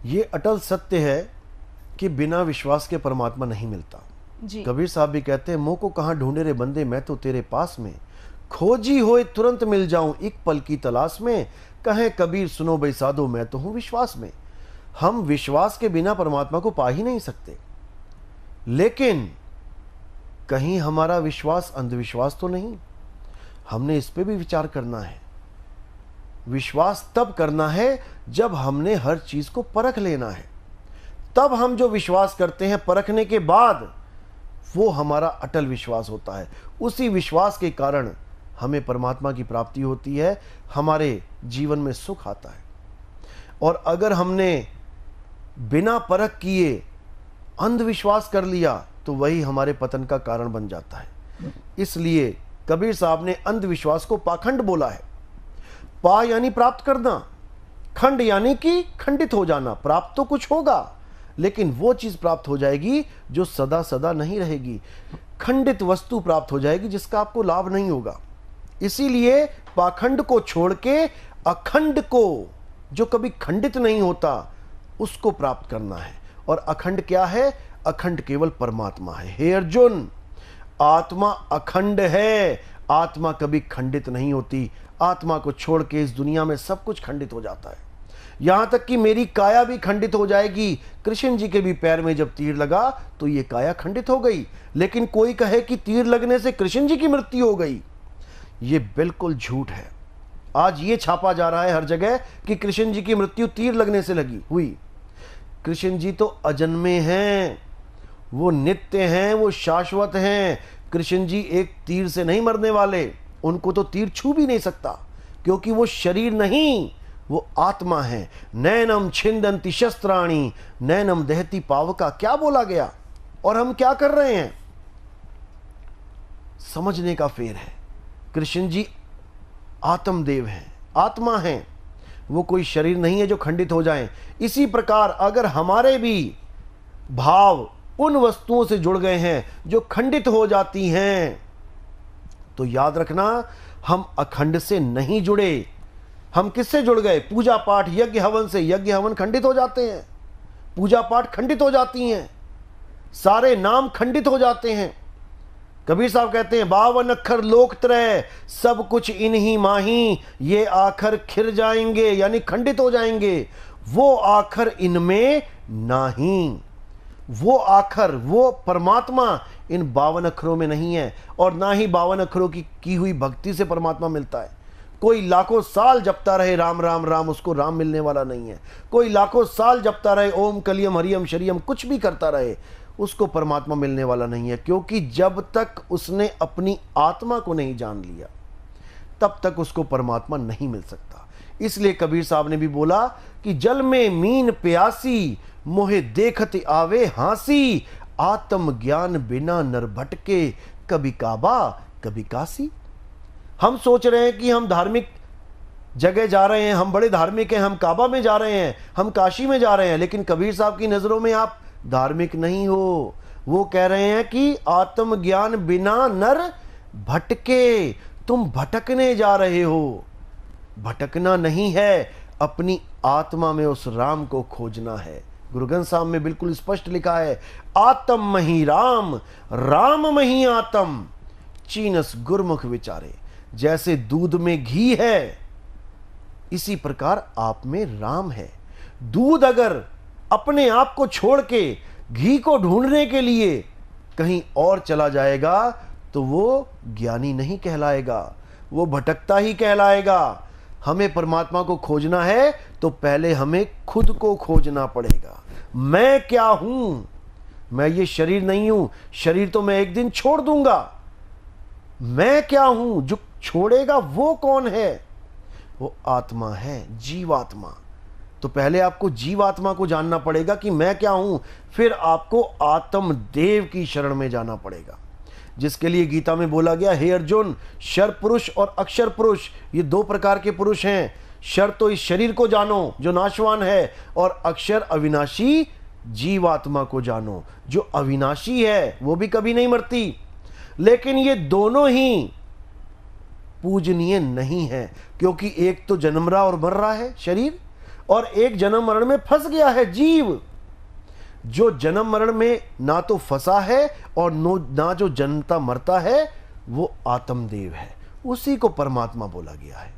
ये अटल सत्य है कि बिना विश्वास के परमात्मा नहीं मिलता। जी। कबीर साहब भी कहते हैं, मुँह को कहाँ ढूंढे रे बंदे, मैं तो तेरे पास में, खोजी होए तुरंत मिल जाऊं एक पल की तलाश में, कहें कबीर सुनो भाई साधो मैं तो हूं विश्वास में। हम विश्वास के बिना परमात्मा को पा ही नहीं सकते। लेकिन कहीं हमारा विश्वास अंधविश्वास तो नहीं, हमने इस पे भी विचार करना है। विश्वास तब करना है जब हमने हर चीज को परख लेना है। तब हम जो विश्वास करते हैं परखने के बाद वो हमारा अटल विश्वास होता है। उसी विश्वास के कारण हमें परमात्मा की प्राप्ति होती है, हमारे जीवन में सुख आता है। और अगर हमने बिना परख किए अंधविश्वास कर लिया तो वही हमारे पतन का कारण बन जाता है। इसलिए कबीर साहब ने अंधविश्वास को पाखंड बोला है। पा यानी प्राप्त करना, खंड यानी कि खंडित हो जाना। प्राप्त तो कुछ होगा लेकिन वो चीज प्राप्त हो जाएगी जो सदा सदा नहीं रहेगी। खंडित वस्तु प्राप्त हो जाएगी जिसका आपको लाभ नहीं होगा। इसीलिए पाखंड को छोड़ के अखंड को, जो कभी खंडित नहीं होता, उसको प्राप्त करना है। और अखंड क्या है? अखंड केवल परमात्मा है। हे अर्जुन, आत्मा अखंड है, आत्मा कभी खंडित नहीं होती। आत्मा को छोड़ के इस दुनिया में सब कुछ खंडित हो जाता है। यहां तक कि मेरी काया भी खंडित हो जाएगी। कृष्ण जी के भी पैर में जब तीर लगा तो ये काया खंडित हो गई। लेकिन कोई कहे कि तीर लगने से कृष्ण जी की मृत्यु हो गई, ये बिल्कुल झूठ है। आज ये छापा जा रहा है हर जगह कि कृष्ण जी की मृत्यु तीर लगने से लगी हुई। कृष्ण जी तो अजन्मे हैं, वो नित्य हैं, वो शाश्वत हैं। कृष्ण जी एक तीर से नहीं मरने वाले, उनको तो तीर छू भी नहीं सकता, क्योंकि वो शरीर नहीं, वो आत्मा है। नैनम छिंदंती शस्त्राणी नैनम दहती पावका, क्या बोला गया? और हम क्या कर रहे हैं? समझने का फेर है। कृष्ण जी आत्मदेव हैं, आत्मा हैं, वो कोई शरीर नहीं है जो खंडित हो जाएं। इसी प्रकार अगर हमारे भी भाव उन वस्तुओं से जुड़ गए हैं जो खंडित हो जाती हैं, तो याद रखना हम अखंड से नहीं जुड़े। हम किससे जुड़ गए? पूजा पाठ यज्ञ हवन से। यज्ञ हवन खंडित हो जाते हैं, पूजा पाठ खंडित हो जाती हैं, सारे नाम खंडित हो जाते हैं। कबीर साहब कहते हैं 52 अक्षर लोक त्रय, सब कुछ इन्हीं माही, ये आखर खिर जाएंगे, यानी खंडित हो जाएंगे। वो आखर इनमें नहीं, वो आखर, वो परमात्मा इन 52 अक्षरों में नहीं है। और ना ही 52 अक्षरों की हुई भक्ति से परमात्मा मिलता है। कोई लाखों साल जपता रहे राम राम राम, उसको राम मिलने वाला नहीं है। कोई लाखों साल जपता रहे ओम कलियम हरियम शरियम, कुछ भी करता रहे, उसको परमात्मा मिलने वाला नहीं है। क्योंकि जब तक उसने अपनी आत्मा को नहीं जान लिया तब तक उसको परमात्मा नहीं मिल सकता। इसलिए कबीर साहब ने भी बोला कि जल में मीन प्यासी, मोहे देखत आवे हांसी, आत्म ज्ञान बिना नर भटके, कभी काबा कभी काशी। हम सोच रहे हैं कि हम धार्मिक जगह जा रहे हैं, हम बड़े धार्मिक हैं, हम काबा में जा रहे हैं, हम काशी में जा रहे हैं, लेकिन कबीर साहब की नजरों में आप धार्मिक नहीं हो। वो कह रहे हैं कि आत्मज्ञान बिना नर भटके, तुम भटकने जा रहे हो। भटकना नहीं है, अपनी आत्मा में उस राम को खोजना है। गुरु ग्रंथ साहब में बिल्कुल स्पष्ट लिखा है, आत्म मही राम, राम मही आत्म, चीनस गुरमुख विचारे। जैसे दूध में घी है, इसी प्रकार आप में राम है। दूध अगर अपने आप को छोड़ के घी को ढूंढने के लिए कहीं और चला जाएगा तो वो ज्ञानी नहीं कहलाएगा, वो भटकता ही कहलाएगा। हमें परमात्मा को खोजना है तो पहले हमें खुद को खोजना पड़ेगा। मैं क्या हूं? मैं ये शरीर नहीं हूं, शरीर तो मैं एक दिन छोड़ दूंगा। मैं क्या हूं? जो छोड़ेगा वो कौन है? वो आत्मा है, जीवात्मा। तो पहले आपको जीवात्मा को जानना पड़ेगा कि मैं क्या हूं, फिर आपको आत्मदेव की शरण में जाना पड़ेगा। जिसके लिए गीता में बोला गया, हे अर्जुन, शर पुरुष और अक्षर पुरुष, ये दो प्रकार के पुरुष हैं। शर तो इस शरीर को जानो जो नाशवान है, और अक्षर अविनाशी जीवात्मा को जानो जो अविनाशी है, वो भी कभी नहीं मरती। लेकिन ये दोनों ही पूजनीय नहीं है, क्योंकि एक तो जन्म रहा और मर रहा है शरीर, और एक जन्म मरण में फंस गया है जीव। जो जन्म मरण में ना तो फंसा है और ना जो जन्मता मरता है, वो आत्मदेव है, उसी को परमात्मा बोला गया है।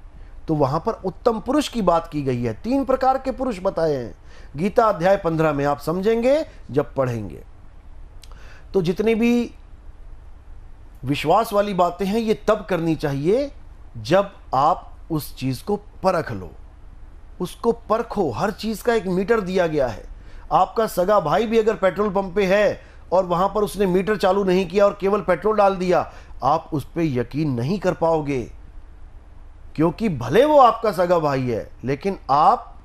तो वहां पर उत्तम पुरुष की बात की गई है। 3 प्रकार के पुरुष बताए हैं गीता अध्याय 15 में, आप समझेंगे जब पढ़ेंगे। तो जितनी भी विश्वास वाली बातें हैं, ये तब करनी चाहिए जब आप उस चीज को परख लो, उसको परखो। हर चीज का एक मीटर दिया गया है। आपका सगा भाई भी अगर पेट्रोल पंप पे है और वहां पर उसने मीटर चालू नहीं किया और केवल पेट्रोल डाल दिया, आप उस पर यकीन नहीं कर पाओगे, क्योंकि भले वो आपका सगा भाई है, लेकिन आप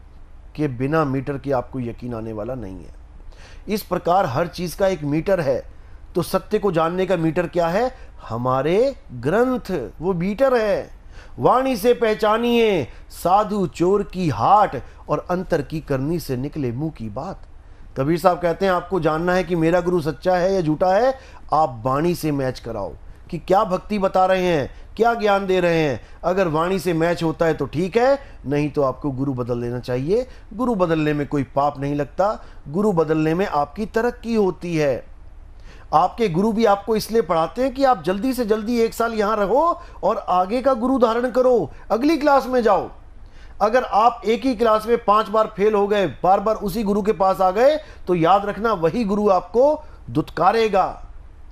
के बिना मीटर के आपको यकीन आने वाला नहीं है। इस प्रकार हर चीज का एक मीटर है। तो सत्य को जानने का मीटर क्या है? हमारे ग्रंथ, वो मीटर है। वाणी से पहचानिए साधु चोर की हाट, और अंतर की करनी से निकले मुंह की बात। कबीर साहब कहते हैं आपको जानना है कि मेरा गुरु सच्चा है या झूठा है, आप वाणी से मैच कराओ कि क्या भक्ति बता रहे हैं, क्या ज्ञान दे रहे हैं। अगर वाणी से मैच होता है तो ठीक है, नहीं तो आपको गुरु बदल लेना चाहिए। गुरु बदलने में कोई पाप नहीं लगता, गुरु बदलने में आपकी तरक्की होती है। आपके गुरु भी आपको इसलिए पढ़ाते हैं कि आप जल्दी से जल्दी 1 साल यहां रहो और आगे का गुरु धारण करो, अगली क्लास में जाओ। अगर आप एक ही क्लास में 5 बार फेल हो गए, बार बार उसी गुरु के पास आ गए, तो याद रखना वही गुरु आपको दुत्कारेगा,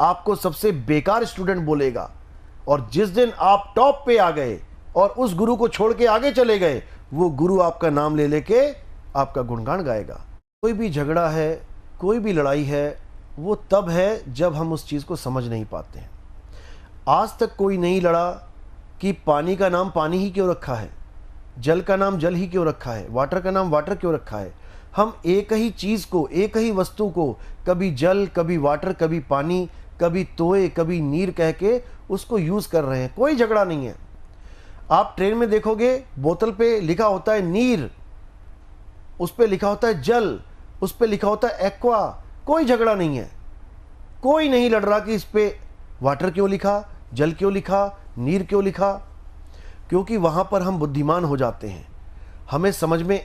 आपको सबसे बेकार स्टूडेंट बोलेगा। और जिस दिन आप टॉप पे आ गए और उस गुरु को छोड़ के आगे चले गए, वो गुरु आपका नाम ले लेके आपका गुणगान गाएगा। कोई भी झगड़ा है, कोई भी लड़ाई है, वो तब है जब हम उस चीज़ को समझ नहीं पाते हैं। आज तक कोई नहीं लड़ा कि पानी का नाम पानी ही क्यों रखा है, जल का नाम जल ही क्यों रखा है, वाटर का नाम वाटर क्यों रखा है। हम एक ही चीज़ को, एक ही वस्तु को कभी जल, कभी वाटर, कभी पानी, कभी तोए, कभी नीर कह के उसको यूज़ कर रहे हैं। कोई झगड़ा नहीं है। आप ट्रेन में देखोगे बोतल पे लिखा होता है नीर, उस पे लिखा होता है जल, उस पे लिखा होता है एक्वा। कोई झगड़ा नहीं है। कोई नहीं लड़ रहा कि इस पे वाटर क्यों लिखा, जल क्यों लिखा, नीर क्यों लिखा। क्योंकि वहाँ पर हम बुद्धिमान हो जाते हैं, हमें समझ में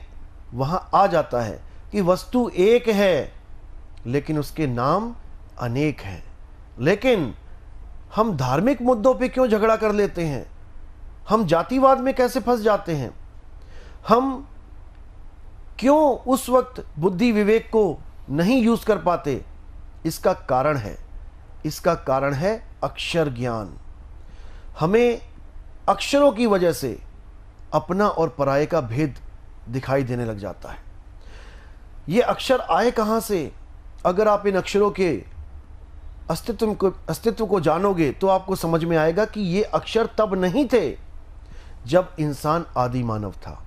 वहाँ आ जाता है कि वस्तु एक है लेकिन उसके नाम अनेक हैं। लेकिन हम धार्मिक मुद्दों पे क्यों झगड़ा कर लेते हैं, हम जातिवाद में कैसे फंस जाते हैं, हम क्यों उस वक्त बुद्धि विवेक को नहीं यूज कर पाते। इसका कारण है अक्षर ज्ञान। हमें अक्षरों की वजह से अपना और पराये का भेद दिखाई देने लग जाता है। ये अक्षर आए कहाँ से? अगर आप इन अक्षरों के अस्तित्व को जानोगे तो आपको समझ में आएगा कि ये अक्षर तब नहीं थे जब इंसान आदि मानव था।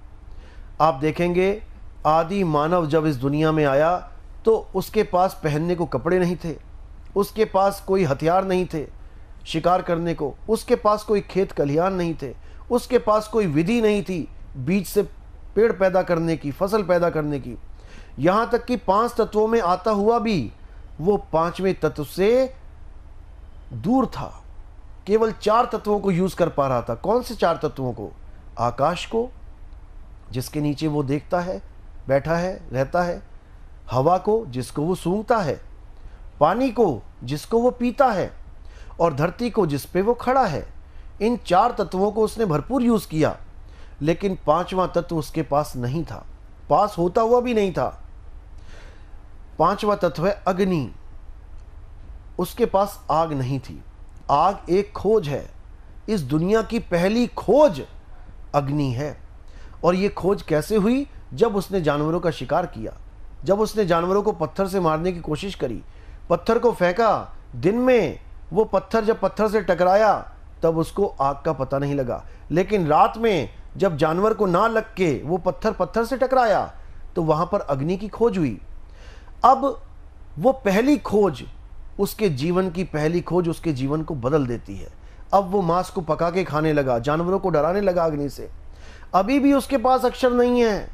आप देखेंगे आदि मानव जब इस दुनिया में आया तो उसके पास पहनने को कपड़े नहीं थे, उसके पास कोई हथियार नहीं थे शिकार करने को, उसके पास कोई खेत खलिहान नहीं थे, उसके पास कोई विधि नहीं थी बीज से पेड़ पैदा करने की, फसल पैदा करने की। यहाँ तक कि 5 तत्वों में आता हुआ भी वो 5वें तत्व से दूर था, केवल 4 तत्वों को यूज कर पा रहा था। कौन से 4 तत्वों को? आकाश को, जिसके नीचे वो देखता है, बैठा है, रहता है, हवा को जिसको वो सूंघता है, पानी को जिसको वो पीता है, और धरती को जिस पे वो खड़ा है। इन 4 तत्वों को उसने भरपूर यूज किया, लेकिन 5वां तत्व उसके पास नहीं था, पास होता हुआ भी नहीं था। 5वां तत्व है अग्नि। उसके पास आग नहीं थी। आग एक खोज है, इस दुनिया की पहली खोज अग्नि है। और ये खोज कैसे हुई? जब उसने जानवरों का शिकार किया, जब उसने जानवरों को पत्थर से मारने की कोशिश करी, पत्थर को फेंका, दिन में वो पत्थर जब पत्थर से टकराया तब उसको आग का पता नहीं लगा, लेकिन रात में जब जानवर को ना लग के वो पत्थर से टकराया तो वहां पर अग्नि की खोज हुई। अब वो पहली खोज, उसके जीवन की पहली खोज उसके जीवन को बदल देती है। अब वो मांस को पका के खाने लगा, जानवरों को डराने लगा अग्नि से। अभी भी उसके पास अक्षर नहीं है,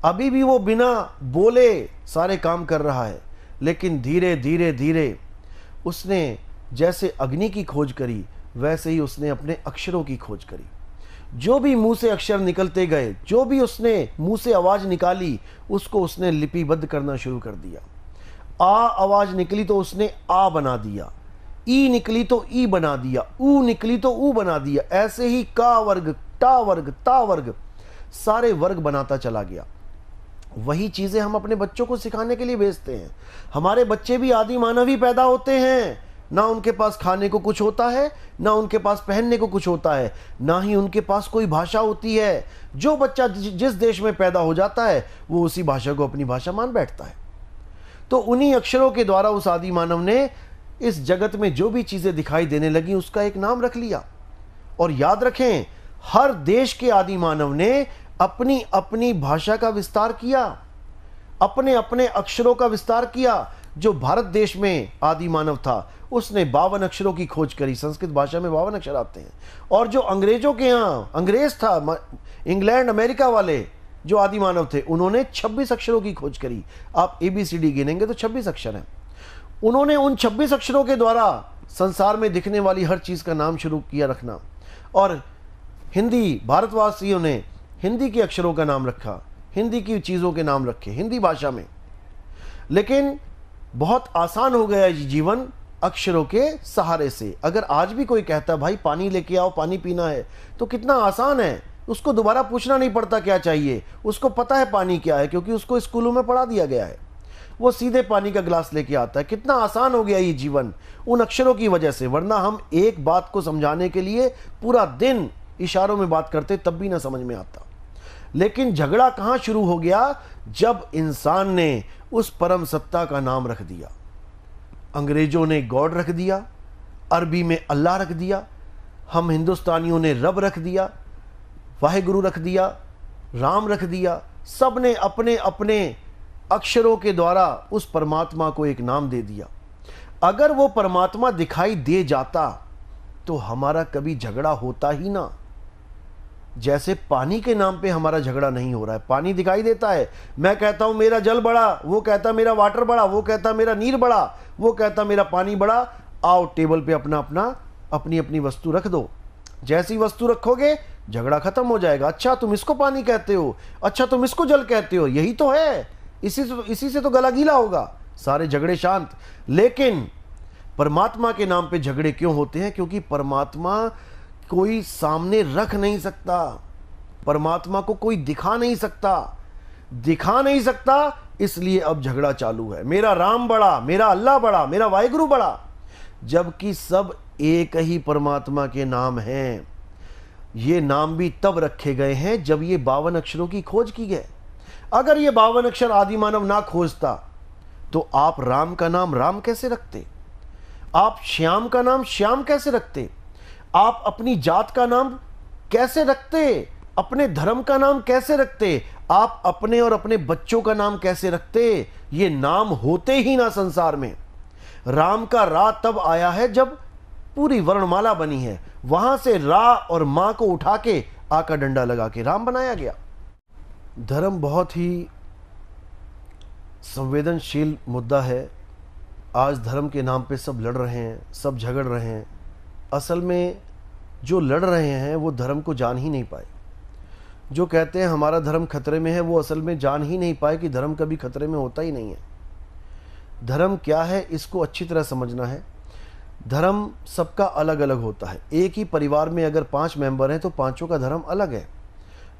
अभी भी वो बिना बोले सारे काम कर रहा है, लेकिन धीरे धीरे धीरे उसने जैसे अग्नि की खोज करी, वैसे ही उसने अपने अक्षरों की खोज करी। जो भी मुंह से अक्षर निकलते गए, जो भी उसने मुंह से आवाज निकाली, उसको उसने लिपिबद्ध करना शुरू कर दिया। आ आवाज निकली तो उसने आ बना दिया, ई निकली तो ई बना दिया, ऊ निकली तो ऊ बना दिया। ऐसे ही का वर्ग, टा वर्ग, ता वर्ग, सारे वर्ग बनाता चला गया। वही चीजें हम अपने बच्चों को सिखाने के लिए भेजते हैं। हमारे बच्चे भी आदि मानव ही पैदा होते हैं, ना उनके पास खाने को कुछ होता है, ना उनके पास पहनने को कुछ होता है, ना ही उनके पास कोई भाषा होती है। जो बच्चा जिस देश में पैदा हो जाता है वो उसी भाषा को अपनी भाषा मान बैठता है। तो उन्हीं अक्षरों के द्वारा उस आदि मानव ने इस जगत में जो भी चीजें दिखाई देने लगी उसका एक नाम रख लिया। और याद रखें, हर देश के आदि मानव ने अपनी अपनी भाषा का विस्तार किया, अपने अपने अक्षरों का विस्तार किया। जो भारत देश में आदि मानव था उसने 52 अक्षरों की खोज करी। संस्कृत भाषा में 52 अक्षर आते हैं। और जो अंग्रेजों के यहाँ अंग्रेज था, इंग्लैंड अमेरिका वाले जो आदि मानव थे, उन्होंने 26 अक्षरों की खोज करी। आप ABCD गिनेंगे तो 26 अक्षर हैं। उन्होंने उन 26 अक्षरों के द्वारा संसार में दिखने वाली हर चीज का नाम शुरू किया रखना। और हिंदी, भारतवासियों ने हिंदी के अक्षरों का नाम रखा, हिंदी की चीजों के नाम रखे हिंदी भाषा में। लेकिन बहुत आसान हो गया ये जीवन अक्षरों के सहारे से। अगर आज भी कोई कहता भाई पानी लेके आओ, पानी पीना है, तो कितना आसान है, उसको दोबारा पूछना नहीं पड़ता क्या चाहिए, उसको पता है पानी क्या है, क्योंकि उसको स्कूलों में पढ़ा दिया गया है। वो सीधे पानी का गिलास लेके आता है। कितना आसान हो गया ये जीवन उन अक्षरों की वजह से। वरना हम एक बात को समझाने के लिए पूरा दिन इशारों में बात करते तब भी ना समझ में आता। लेकिन झगड़ा कहां शुरू हो गया? जब इंसान ने उस परम सत्ता का नाम रख दिया। अंग्रेजों ने गॉड रख दिया, अरबी में अल्लाह रख दिया, हम हिंदुस्तानियों ने रब रख दिया, वाहेगुरु रख दिया, राम रख दिया। सब ने अपने अपने अक्षरों के द्वारा उस परमात्मा को एक नाम दे दिया। अगर वो परमात्मा दिखाई दे जाता तो हमारा कभी झगड़ा होता ही ना। जैसे पानी के नाम पे हमारा झगड़ा नहीं हो रहा है। पानी दिखाई देता है, मैं कहता हूं मेरा जल बड़ा, वो कहता मेरा वाटर बड़ा, वो कहता मेरा नीर बड़ा, वो कहता मेरा पानी बड़ा। आओ टेबल पे अपना अपना अपनी अपनी वस्तु रख दो। जैसी वस्तु रखोगे झगड़ा खत्म हो जाएगा। अच्छा तुम इसको पानी कहते हो, अच्छा तुम इसको जल कहते हो, यही तो है, इसी से तो गला गीला होगा, सारे झगड़े शांत। लेकिन परमात्मा के नाम पे झगड़े क्यों होते हैं? क्योंकि परमात्मा कोई सामने रख नहीं सकता, परमात्मा को कोई दिखा नहीं सकता, इसलिए अब झगड़ा चालू है। मेरा राम बड़ा, मेरा अल्लाह बड़ा, मेरा वाहेगुरु बड़ा, जबकि सब एक ही परमात्मा के नाम हैं। ये नाम भी तब रखे गए हैं जब ये 52 अक्षरों की खोज की गई। अगर ये 52 अक्षर आदि मानव ना खोजता तो आप राम का नाम राम कैसे रखते? आप श्याम का नाम श्याम कैसे रखते? आप अपनी जात का नाम कैसे रखते? अपने धर्म का नाम कैसे रखते? आप अपने और अपने बच्चों का नाम कैसे रखते? ये नाम होते ही ना संसार में। राम का रा तब आया है जब पूरी वर्णमाला बनी है, वहां से रा और मां को उठा के आ का डंडा लगा के राम बनाया गया। धर्म बहुत ही संवेदनशील मुद्दा है। आज धर्म के नाम पे सब लड़ रहे हैं, सब झगड़ रहे हैं। असल में जो लड़ रहे हैं वो धर्म को जान ही नहीं पाए। जो कहते हैं हमारा धर्म खतरे में है, वो असल में जान ही नहीं पाए कि धर्म कभी खतरे में होता ही नहीं है। धर्म क्या है इसको अच्छी तरह समझना है। धर्म सबका अलग अलग होता है। एक ही परिवार में अगर 5 मेंबर हैं तो पांचों का धर्म अलग है,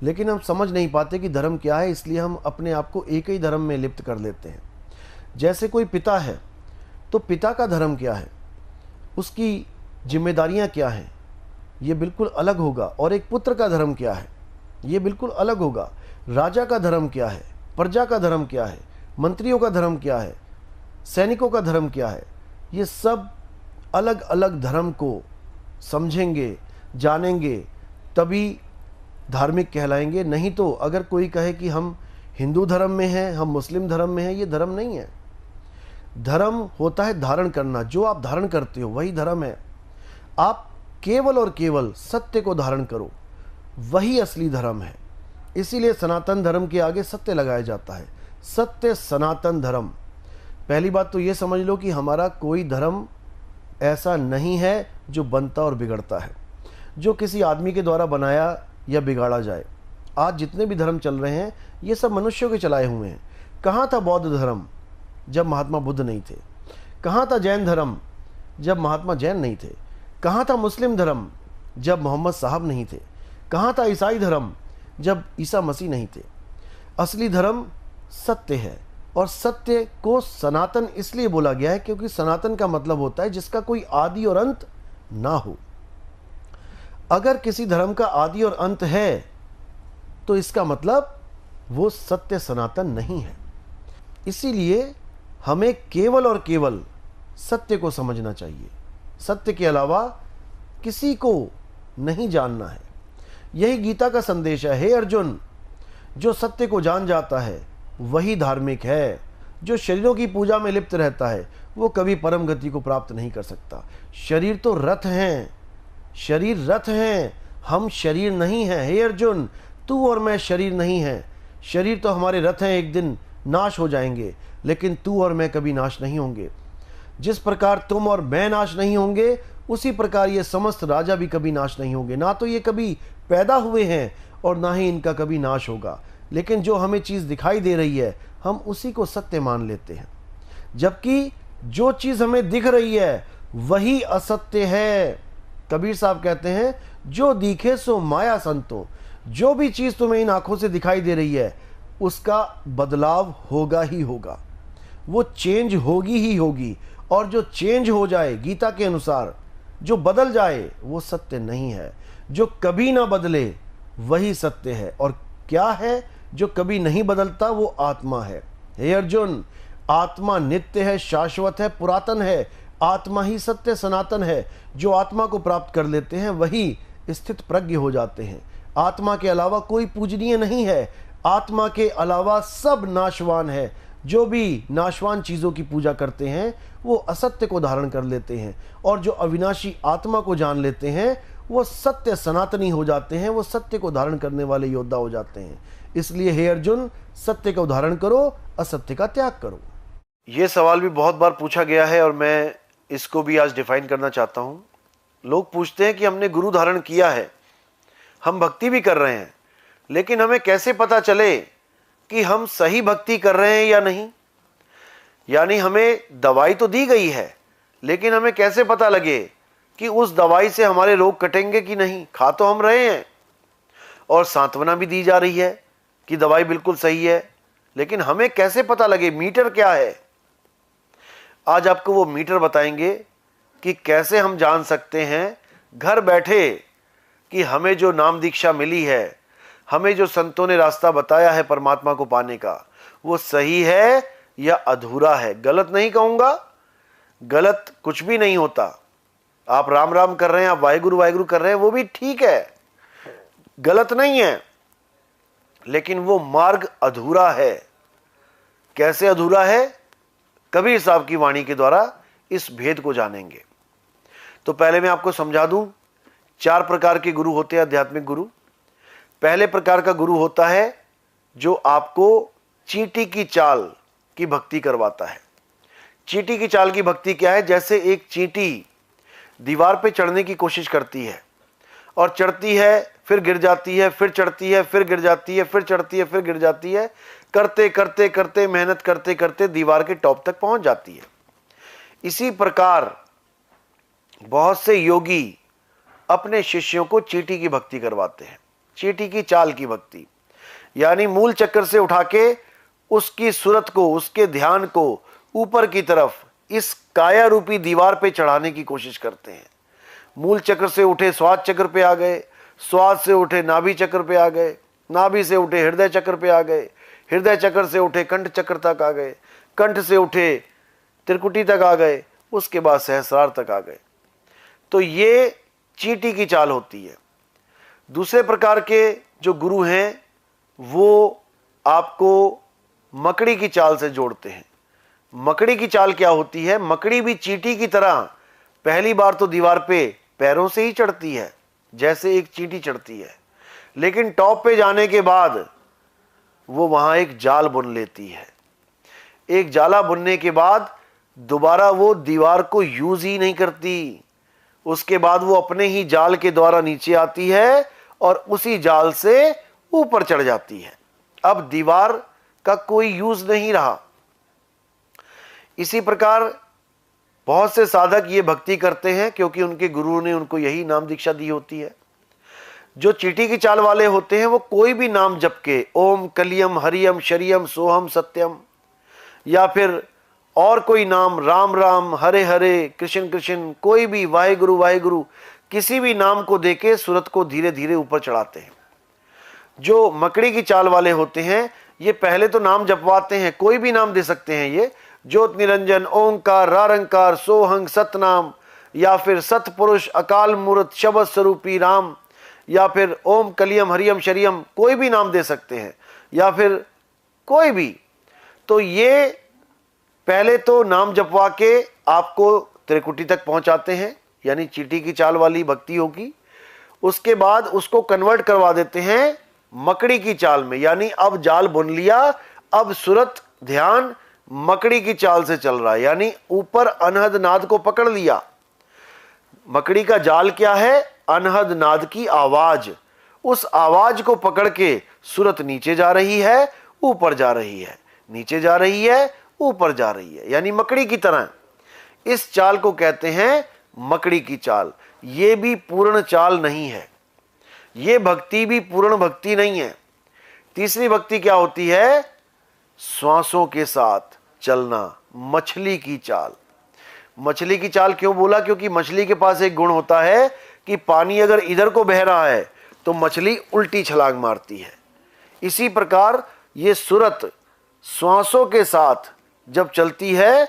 लेकिन हम समझ नहीं पाते कि धर्म क्या है, इसलिए हम अपने आप को एक ही धर्म में लिप्त कर लेते हैं। जैसे कोई पिता है तो पिता का धर्म क्या है, उसकी जिम्मेदारियां क्या हैं, ये बिल्कुल अलग होगा। और एक पुत्र का धर्म क्या है, ये बिल्कुल अलग होगा। राजा का धर्म क्या है, प्रजा का धर्म क्या है, मंत्रियों का धर्म क्या है, सैनिकों का धर्म क्या है, ये सब अलग अलग धर्म को समझेंगे, जानेंगे, तभी धार्मिक कहलाएंगे। नहीं तो अगर कोई कहे कि हम हिंदू धर्म में हैं, हम मुस्लिम धर्म में हैं, ये धर्म नहीं है। धर्म होता है धारण करना। जो आप धारण करते हो वही धर्म है। आप केवल और केवल सत्य को धारण करो, वही असली धर्म है। इसीलिए सनातन धर्म के आगे सत्य लगाया जाता है। सत्य सनातन धर्म। पहली बात तो ये समझ लो कि हमारा कोई धर्म ऐसा नहीं है जो बनता और बिगड़ता है। जो किसी आदमी के द्वारा बनाया या बिगाड़ा जाए। आज जितने भी धर्म चल रहे हैं ये सब मनुष्यों के चलाए हुए हैं। कहाँ था बौद्ध धर्म जब महात्मा बुद्ध नहीं थे? कहाँ था जैन धर्म जब महात्मा जैन नहीं थे? कहाँ था मुस्लिम धर्म जब मोहम्मद साहब नहीं थे? कहाँ था ईसाई धर्म जब ईसा मसीह नहीं थे? असली धर्म सत्य है, और सत्य को सनातन इसलिए बोला गया है क्योंकि सनातन का मतलब होता है जिसका कोई आदि और अंत ना हो। अगर किसी धर्म का आदि और अंत है तो इसका मतलब वो सत्य सनातन नहीं है। इसीलिए हमें केवल और केवल सत्य को समझना चाहिए, सत्य के अलावा किसी को नहीं जानना है। यही गीता का संदेश है। हे अर्जुन, जो सत्य को जान जाता है वही धार्मिक है। जो शरीरों की पूजा में लिप्त रहता है वो कभी परम गति को प्राप्त नहीं कर सकता। शरीर तो रथ हैं, शरीर रथ हैं, हम शरीर नहीं हैं। हे अर्जुन, तू और मैं शरीर नहीं हैं। शरीर तो हमारे रथ हैं, एक दिन नाश हो जाएंगे, लेकिन तू और मैं कभी नाश नहीं होंगे। जिस प्रकार तुम और मैं नाश नहीं होंगे उसी प्रकार ये समस्त राजा भी कभी नाश नहीं होंगे। ना तो ये कभी पैदा हुए हैं और ना ही इनका कभी नाश होगा। लेकिन जो हमें चीज़ दिखाई दे रही है हम उसी को सत्य मान लेते हैं, जबकि जो चीज़ हमें दिख रही है वही असत्य है। कबीर साहब कहते हैं, जो दिखे सो माया संतो। जो भी चीज़ तुम्हें इन आंखों से दिखाई दे रही है उसका बदलाव होगा ही होगा, वो चेंज होगी ही होगी। और जो चेंज हो जाए, गीता के अनुसार जो बदल जाए वो सत्य नहीं है। जो कभी ना बदले वही सत्य है। और क्या है जो कभी नहीं बदलता? वो आत्मा है। हे अर्जुन, आत्मा नित्य है, शाश्वत है, पुरातन है। आत्मा ही सत्य सनातन है। जो आत्मा को प्राप्त कर लेते हैं वही स्थित प्रज्ञ हो जाते हैं। आत्मा के अलावा कोई पूजनीय नहीं है। आत्मा के अलावा सब नाशवान है। जो भी नाशवान चीज़ों की पूजा करते हैं वो असत्य को धारण कर लेते हैं, और जो अविनाशी आत्मा को जान लेते हैं वो सत्य सनातनी हो जाते हैं, वो सत्य को धारण करने वाले योद्धा हो जाते हैं। इसलिए हे अर्जुन, सत्य का धारण करो, असत्य का त्याग करो। ये सवाल भी बहुत बार पूछा गया है और मैं इसको भी आज डिफाइन करना चाहता हूँ। लोग पूछते हैं कि हमने गुरु धारण किया है, हम भक्ति भी कर रहे हैं, लेकिन हमें कैसे पता चले कि हम सही भक्ति कर रहे हैं या नहीं? यानी हमें दवाई तो दी गई है, लेकिन हमें कैसे पता लगे कि उस दवाई से हमारे रोग कटेंगे कि नहीं? खा तो हम रहे हैं और सांत्वना भी दी जा रही है कि दवाई बिल्कुल सही है, लेकिन हमें कैसे पता लगे? मीटर क्या है? आज आपको वो मीटर बताएंगे कि कैसे हम जान सकते हैं घर बैठे कि हमें जो नाम दीक्षा मिली है, हमें जो संतों ने रास्ता बताया है परमात्मा को पाने का, वो सही है या अधूरा है। गलत नहीं कहूंगा, गलत कुछ भी नहीं होता। आप राम राम कर रहे हैं, आप वाहिगुरु वाहिगुरु कर रहे हैं, वो भी ठीक है, गलत नहीं है, लेकिन वो मार्ग अधूरा है। कैसे अधूरा है? कबीर साहब की वाणी के द्वारा इस भेद को जानेंगे। तो पहले मैं आपको समझा दूं, 4 प्रकार के गुरु होते हैं आध्यात्मिक गुरु। पहले प्रकार का गुरु होता है जो आपको चींटी की चाल की भक्ति करवाता है। चींटी की चाल की भक्ति क्या है? जैसे एक चींटी दीवार पे चढ़ने की कोशिश करती है और चढ़ती है, फिर गिर जाती है, फिर चढ़ती है, फिर गिर जाती है, फिर चढ़ती है, फिर गिर जाती है, करते करते करते मेहनत करते करते दीवार के टॉप तक पहुंच जाती है। इसी प्रकार बहुत से योगी अपने शिष्यों को चींटी की भक्ति करवाते हैं। चींटी की चाल की भक्ति यानी मूल चक्र से उठा के उसकी सूरत को, उसके ध्यान को ऊपर की तरफ इस काया रूपी दीवार पे चढ़ाने की कोशिश करते हैं। मूल चक्र से उठे स्वाद चक्र पे आ गए, स्वाद से उठे नाभि चक्र पे आ गए, नाभि से उठे हृदय चक्र पे आ गए, हृदय चक्र से उठे कंठ चक्र तक आ गए, कंठ से उठे त्रिकुटी तक आ गए, उसके बाद सहस्रार तक आ गए। तो ये चींटी की चाल होती है। दूसरे प्रकार के जो गुरु हैं वो आपको मकड़ी की चाल से जोड़ते हैं। मकड़ी की चाल क्या होती है? मकड़ी भी चींटी की तरह पहली बार तो दीवार पे पैरों से ही चढ़ती है, जैसे एक चींटी चढ़ती है, लेकिन टॉप पे जाने के बाद वो वहां एक जाल बुन लेती है। एक जाला बुनने के बाद दोबारा वो दीवार को यूज ही नहीं करती। उसके बाद वो अपने ही जाल के द्वारा नीचे आती है और उसी जाल से ऊपर चढ़ जाती है। अब दीवार का कोई यूज नहीं रहा। इसी प्रकार बहुत से साधक ये भक्ति करते हैं क्योंकि उनके गुरु ने उनको यही नाम दीक्षा दी होती है। जो चींटी की चाल वाले होते हैं वो कोई भी नाम जप के ओम कलियम हरियम शरियम सोहम सत्यम या फिर और कोई नाम राम राम हरे हरे कृष्ण कृष्ण कोई भी वाहेगुरु वाहेगुरु किसी भी नाम को देके सूरत को धीरे धीरे ऊपर चढ़ाते हैं। जो मकड़ी की चाल वाले होते हैं ये पहले तो नाम जपवाते हैं, कोई भी नाम दे सकते हैं, ये ज्योत निरंजन ओंकार रारंकार सोहंग सतनाम या फिर सतपुरुष अकाल मूर्त शब्द स्वरूपी राम या फिर ओम कलियम हरियम शरियम कोई भी नाम दे सकते हैं या फिर कोई भी। तो ये पहले तो नाम जपवा के आपको त्रिकुटी तक पहुंचाते हैं, यानी चींटी की चाल वाली भक्ति होगी। उसके बाद उसको कन्वर्ट करवा देते हैं मकड़ी की चाल में, यानी अब जाल बुन लिया, अब सुरत ध्यान मकड़ी की चाल से चल रहा है, यानी ऊपर अनहद नाद को पकड़ लिया। मकड़ी का जाल क्या है? अनहद नाद की आवाज। उस आवाज को पकड़ के सुरत नीचे जा रही है, ऊपर जा रही है, नीचे जा रही है, ऊपर जा रही है, यानी मकड़ी की तरह। इस चाल को कहते हैं मकड़ी की चाल। ये भी पूर्ण चाल नहीं है, ये भक्ति भी पूर्ण भक्ति नहीं है। तीसरी भक्ति क्या होती है? श्वासों के साथ चलना, मछली की चाल। मछली की चाल क्यों बोला? क्योंकि मछली के पास एक गुण होता है कि पानी अगर इधर को बह रहा है तो मछली उल्टी छलांग मारती है। इसी प्रकार ये सुरत श्वासों के साथ जब चलती है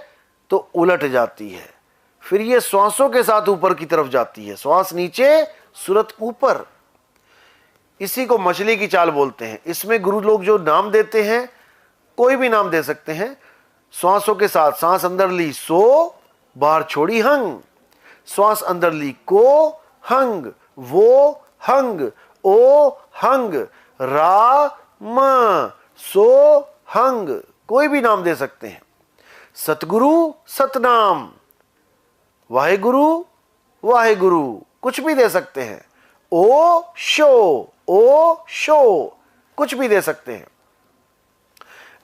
तो उलट जाती है, फिर ये श्वासों के साथ ऊपर की तरफ जाती है, श्वास नीचे सुरत ऊपर। इसी को मछली की चाल बोलते हैं। इसमें गुरु लोग जो नाम देते हैं कोई भी नाम दे सकते हैं। श्वासों के साथ सांस अंदर ली सो, बाहर छोड़ी हंग, श्वास अंदर ली को हंग, वो हंग, ओ हंग, रा म सो हंग, कोई भी नाम दे सकते हैं। सतगुरु सतनाम, वाहेगुरु वाहेगुरु कुछ भी दे सकते हैं। ओ शो कुछ भी दे सकते हैं।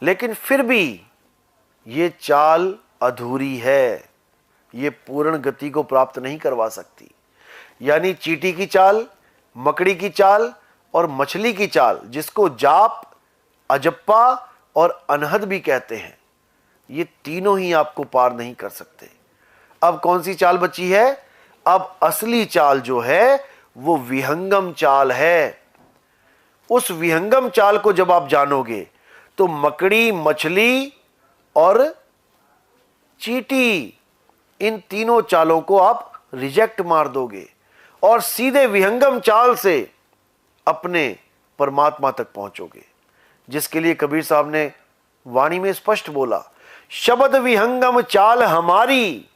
लेकिन फिर भी ये चाल अधूरी है, ये पूर्ण गति को प्राप्त नहीं करवा सकती। यानी चींटी की चाल, मकड़ी की चाल और मछली की चाल, जिसको जाप, अजप्पा और अनहद भी कहते हैं, ये तीनों ही आपको पार नहीं कर सकते। अब कौन सी चाल बची है? अब असली चाल जो है वो विहंगम चाल है। उस विहंगम चाल को जब आप जानोगे तो मकड़ी, मछली और चींटी, इन तीनों चालों को आप रिजेक्ट मार दोगे और सीधे विहंगम चाल से अपने परमात्मा तक पहुंचोगे, जिसके लिए कबीर साहब ने वाणी में स्पष्ट बोला, शब्द विहंगम चाल हमारी,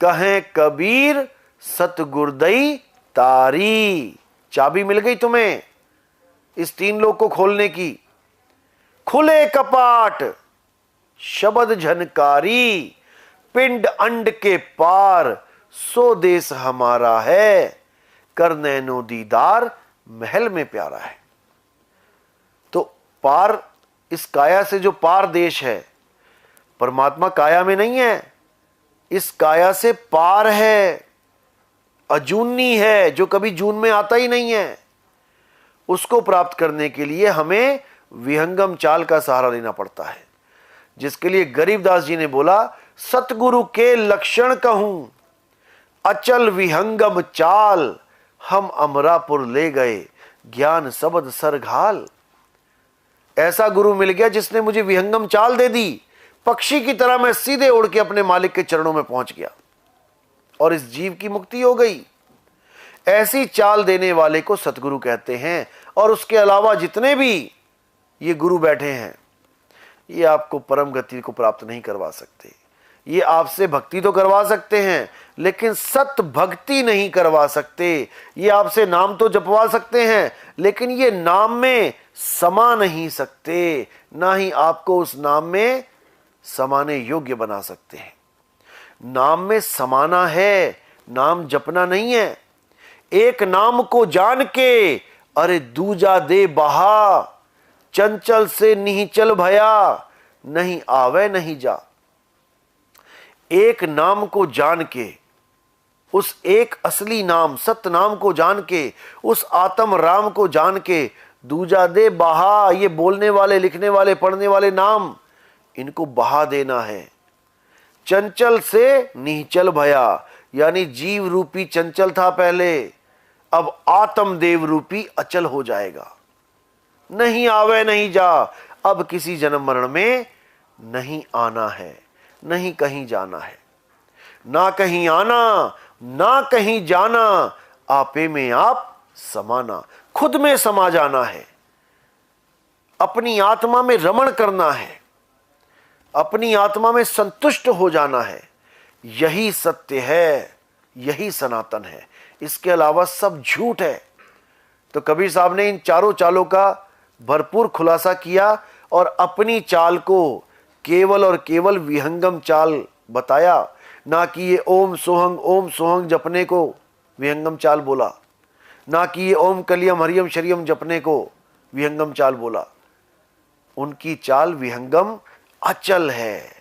कहें कबीर सतगुरदई तारी। चाबी मिल गई तुम्हें इस तीन लोक को खोलने की। खुले कपाट शब्द झनकारी, पिंड अंड के पार सो देश हमारा है, कर नैनो दीदार महल में प्यारा है। तो पार, इस काया से जो पार देश है, परमात्मा काया में नहीं है, इस काया से पार है, अजूनी है, जो कभी जून में आता ही नहीं है। उसको प्राप्त करने के लिए हमें विहंगम चाल का सहारा लेना पड़ता है, जिसके लिए गरीबदास जी ने बोला, सतगुरु के लक्षण कहूं अचल विहंगम चाल, हम अमरापुर ले गए ज्ञान शब्द सरघाल। ऐसा गुरु मिल गया जिसने मुझे विहंगम चाल दे दी, पक्षी की तरह मैं सीधे उड़ के अपने मालिक के चरणों में पहुंच गया और इस जीव की मुक्ति हो गई। ऐसी चाल देने वाले को सतगुरु कहते हैं। और उसके अलावा जितने भी ये गुरु बैठे हैं, ये आपको परम गति को प्राप्त नहीं करवा सकते। ये आपसे भक्ति तो करवा सकते हैं लेकिन सत भक्ति नहीं करवा सकते। ये आपसे नाम तो जपवा सकते हैं लेकिन ये नाम में समा नहीं सकते, ना ही आपको उस नाम में समाने योग्य बना सकते हैं। नाम में समाना है, नाम जपना नहीं है। एक नाम को जान के अरे दूजा दे बहा, चंचल से निहिचल भया, नहीं आवे नहीं जा। एक नाम को जान के, उस एक असली नाम सत्य नाम को जान के, उस आत्म राम को जान के, दूजा दे बहा, ये बोलने वाले, लिखने वाले, पढ़ने वाले नाम, इनको बहा देना है। चंचल से निश्चल भया, यानी जीव रूपी चंचल था पहले, अब आत्म देव रूपी अचल हो जाएगा। नहीं आवे नहीं जा, अब किसी जन्म मरण में नहीं आना है, नहीं कहीं जाना है, ना कहीं आना ना कहीं जाना, आपे में आप समाना, खुद में समा जाना है, अपनी आत्मा में रमण करना है, अपनी आत्मा में संतुष्ट हो जाना है। यही सत्य है, यही सनातन है, इसके अलावा सब झूठ है। तो कबीर साहब ने इन चारों चालों का भरपूर खुलासा किया और अपनी चाल को केवल और केवल विहंगम चाल बताया, ना कि ये ओम सोहंग जपने को विहंगम चाल बोला, ना कि ये ओम कलियम हरियम शरियम जपने को विहंगम चाल बोला। उनकी चाल विहंगम अचल है,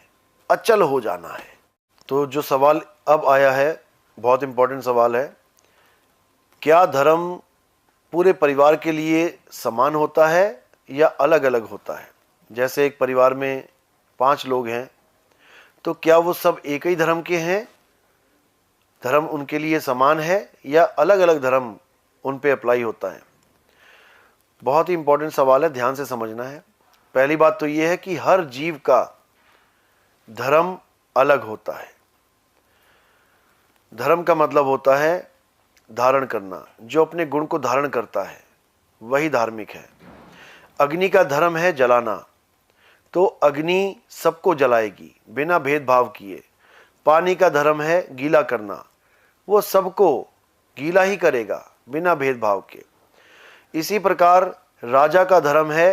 अचल हो जाना है। तो जो सवाल अब आया है बहुत इंपॉर्टेंट सवाल है, क्या धर्म पूरे परिवार के लिए समान होता है या अलग अलग होता है? जैसे एक परिवार में 5 लोग हैं, तो क्या वो सब एक ही धर्म के हैं, धर्म उनके लिए समान है, या अलग अलग धर्म उन पे अप्लाई होता है? बहुत ही इंपॉर्टेंट सवाल है, ध्यान से समझना है। पहली बात तो ये है कि हर जीव का धर्म अलग होता है। धर्म का मतलब होता है धारण करना, जो अपने गुण को धारण करता है वही धार्मिक है। अग्नि का धर्म है जलाना, तो अग्नि सबको जलाएगी बिना भेदभाव किए। पानी का धर्म है गीला करना, वो सबको गीला ही करेगा बिना भेदभाव के। इसी प्रकार राजा का धर्म है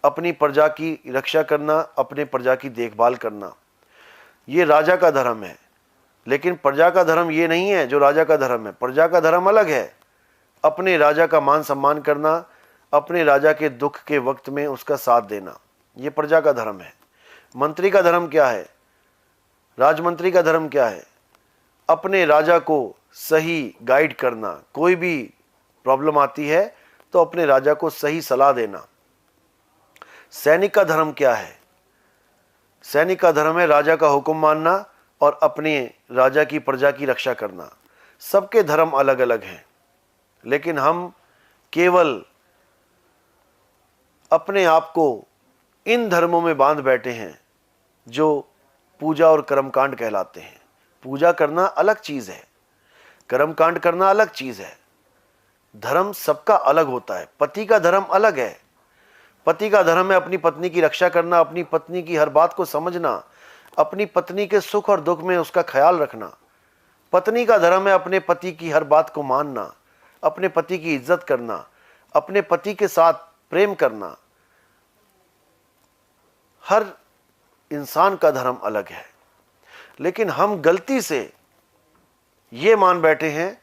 अपनी प्रजा की रक्षा करना, अपने प्रजा की देखभाल करना, ये राजा का धर्म है। लेकिन प्रजा का धर्म ये नहीं है जो राजा का धर्म है। प्रजा का धर्म अलग है, अपने राजा का मान सम्मान करना, अपने राजा के दुख के वक्त में उसका साथ देना, ये प्रजा का धर्म है। मंत्री का धर्म क्या है? राजमंत्री का धर्म क्या है? अपने राजा को सही गाइड करना, कोई भी प्रॉब्लम आती है तो अपने राजा को सही सलाह देना। सैनिक का धर्म क्या है? सैनिक का धर्म है राजा का हुक्म मानना और अपने राजा की प्रजा की रक्षा करना। सबके धर्म अलग अलग हैं, लेकिन हम केवल अपने आप को इन धर्मों में बांध बैठे हैं जो पूजा और कर्मकांड कहलाते हैं। पूजा करना अलग चीज है, कर्मकांड करना अलग चीज है। धर्म सबका अलग होता है। पति का धर्म अलग है। पति का धर्म है अपनी पत्नी की रक्षा करना, अपनी पत्नी की हर बात को समझना, अपनी पत्नी के सुख और दुख में उसका ख्याल रखना। पत्नी का धर्म है अपने पति की हर बात को मानना, अपने पति की इज्जत करना, अपने पति के साथ प्रेम करना। हर इंसान का धर्म अलग है, लेकिन हम गलती से ये मान बैठे हैं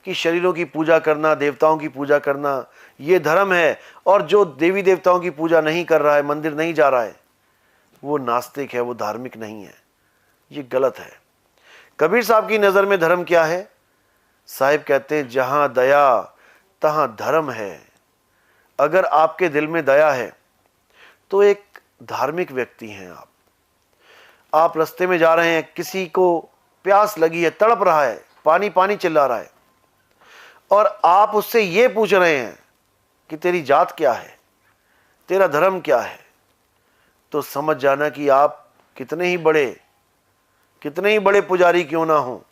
कि शरीरों की पूजा करना, देवताओं की पूजा करना ये धर्म है, और जो देवी देवताओं की पूजा नहीं कर रहा है, मंदिर नहीं जा रहा है, वो नास्तिक है, वो धार्मिक नहीं है। ये गलत है। कबीर साहब की नजर में धर्म क्या है? साहिब कहते हैं जहां दया तहां धर्म है। अगर आपके दिल में दया है तो एक धार्मिक व्यक्ति हैं आप रास्ते में जा रहे हैं, किसी को प्यास लगी है, तड़प रहा है, पानी पानी चिल्ला रहा है, और आप उससे ये पूछ रहे हैं कि तेरी जात क्या है, तेरा धर्म क्या है, तो समझ जाना कि आप कितने ही बड़े पुजारी क्यों ना हो,